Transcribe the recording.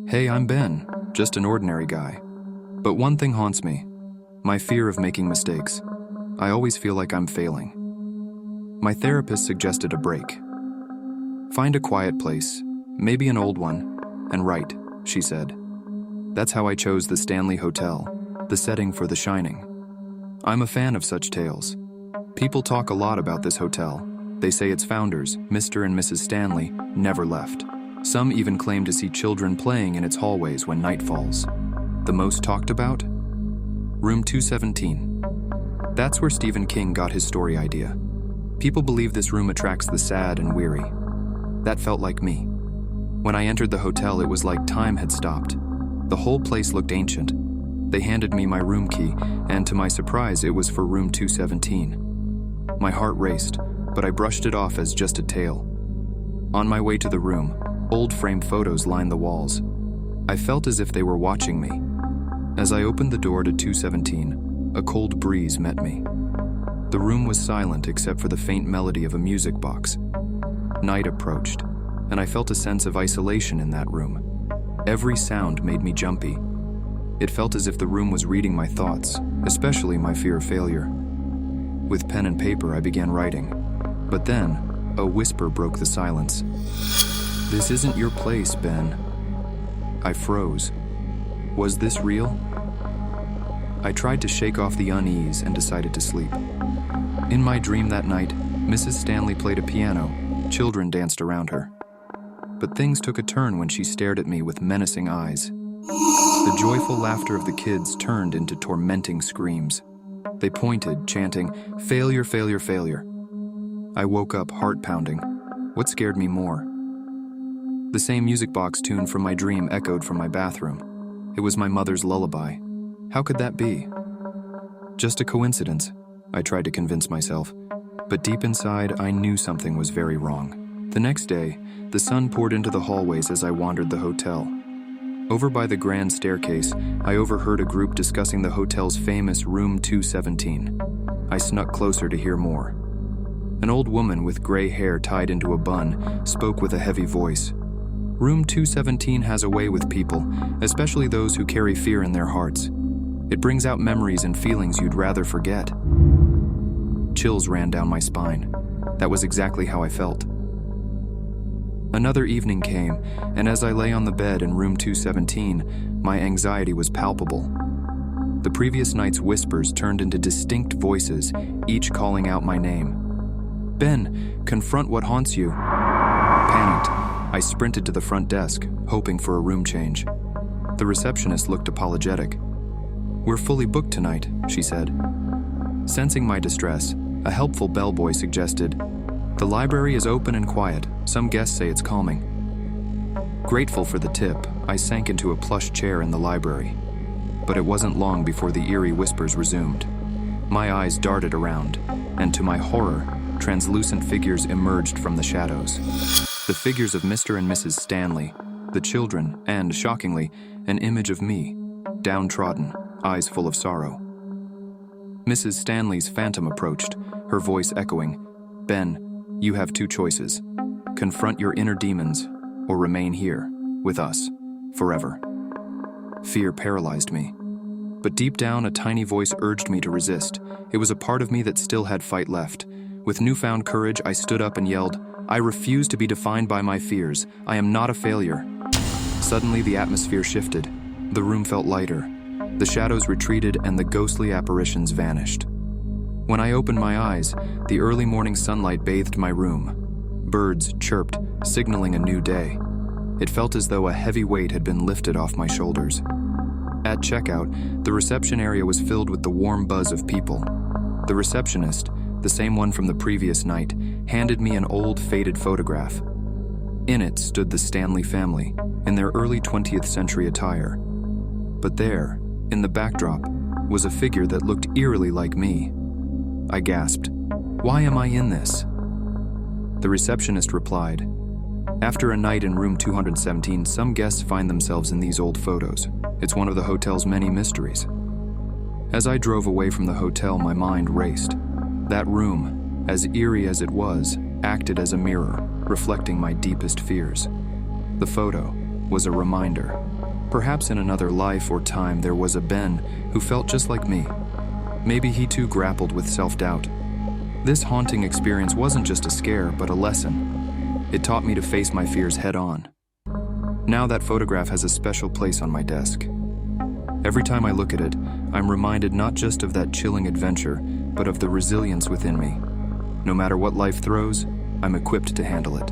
Hey, I'm Ben, just an ordinary guy. But one thing haunts me, my fear of making mistakes. I always feel like I'm failing. My therapist suggested a break. Find a quiet place, maybe an old one, and write, she said. That's how I chose the Stanley Hotel, the setting for The Shining. I'm a fan of such tales. People talk a lot about this hotel. They say its founders, Mr. and Mrs. Stanley, never left. Some even claim to see children playing in its hallways when night falls. The most talked about? Room 217. That's where Stephen King got his story idea. People believe this room attracts the sad and weary. That felt like me. When I entered the hotel, it was like time had stopped. The whole place looked ancient. They handed me my room key, and to my surprise, it was for room 217. My heart raced, but I brushed it off as just a tale. On my way to the room, old framed photos lined the walls. I felt as if they were watching me. As I opened the door to 217, a cold breeze met me. The room was silent except for the faint melody of a music box. Night approached, and I felt a sense of isolation in that room. Every sound made me jumpy. It felt as if the room was reading my thoughts, especially my fear of failure. With pen and paper, I began writing. But then, a whisper broke the silence. "This isn't your place, Ben." I froze. Was this real? I tried to shake off the unease and decided to sleep. In my dream that night, Mrs. Stanley played a piano. Children danced around her. But things took a turn when she stared at me with menacing eyes. The joyful laughter of the kids turned into tormenting screams. They pointed, chanting, "Failure, failure, failure." I woke up, heart pounding. What scared me more? The same music box tune from my dream echoed from my bathroom. It was my mother's lullaby. How could that be? Just a coincidence, I tried to convince myself. But deep inside, I knew something was very wrong. The next day, the sun poured into the hallways as I wandered the hotel. Over by the grand staircase, I overheard a group discussing the hotel's famous Room 217. I snuck closer to hear more. An old woman with gray hair tied into a bun spoke with a heavy voice. Room 217 has a way with people, especially those who carry fear in their hearts. It brings out memories and feelings you'd rather forget. Chills ran down my spine. That was exactly how I felt. Another evening came, and as I lay on the bed in room 217, my anxiety was palpable. The previous night's whispers turned into distinct voices, each calling out my name. "Ben, confront what haunts you." Panicked, I sprinted to the front desk, hoping for a room change. The receptionist looked apologetic. "We're fully booked tonight," she said. Sensing my distress, a helpful bellboy suggested, "The library is open and quiet. Some guests say it's calming." Grateful for the tip, I sank into a plush chair in the library. But it wasn't long before the eerie whispers resumed. My eyes darted around, and to my horror, translucent figures emerged from the shadows. The figures of Mr. and Mrs. Stanley, the children, and, shockingly, an image of me, downtrodden, eyes full of sorrow. Mrs. Stanley's phantom approached, her voice echoing, "Ben, you have two choices. Confront your inner demons, or remain here, with us, forever." Fear paralyzed me. But deep down, a tiny voice urged me to resist. It was a part of me that still had fight left. With newfound courage, I stood up and yelled, "I refuse to be defined by my fears. I am not a failure." Suddenly, the atmosphere shifted. The room felt lighter. The shadows retreated and the ghostly apparitions vanished. When I opened my eyes, the early morning sunlight bathed my room. Birds chirped, signaling a new day. It felt as though a heavy weight had been lifted off my shoulders. At checkout, the reception area was filled with the warm buzz of people. The receptionist, the same one from the previous night, handed me an old, faded photograph. In it stood the Stanley family, in their early 20th century attire. But there, in the backdrop, was a figure that looked eerily like me. I gasped, "Why am I in this?" The receptionist replied, "After a night in room 217, some guests find themselves in these old photos. It's one of the hotel's many mysteries." As I drove away from the hotel, my mind raced. That room, as eerie as it was, acted as a mirror, reflecting my deepest fears. The photo was a reminder. Perhaps in another life or time there was a Ben who felt just like me. Maybe he too grappled with self-doubt. This haunting experience wasn't just a scare, but a lesson. It taught me to face my fears head-on. Now that photograph has a special place on my desk. Every time I look at it, I'm reminded not just of that chilling adventure, but of the resilience within me. No matter what life throws, I'm equipped to handle it.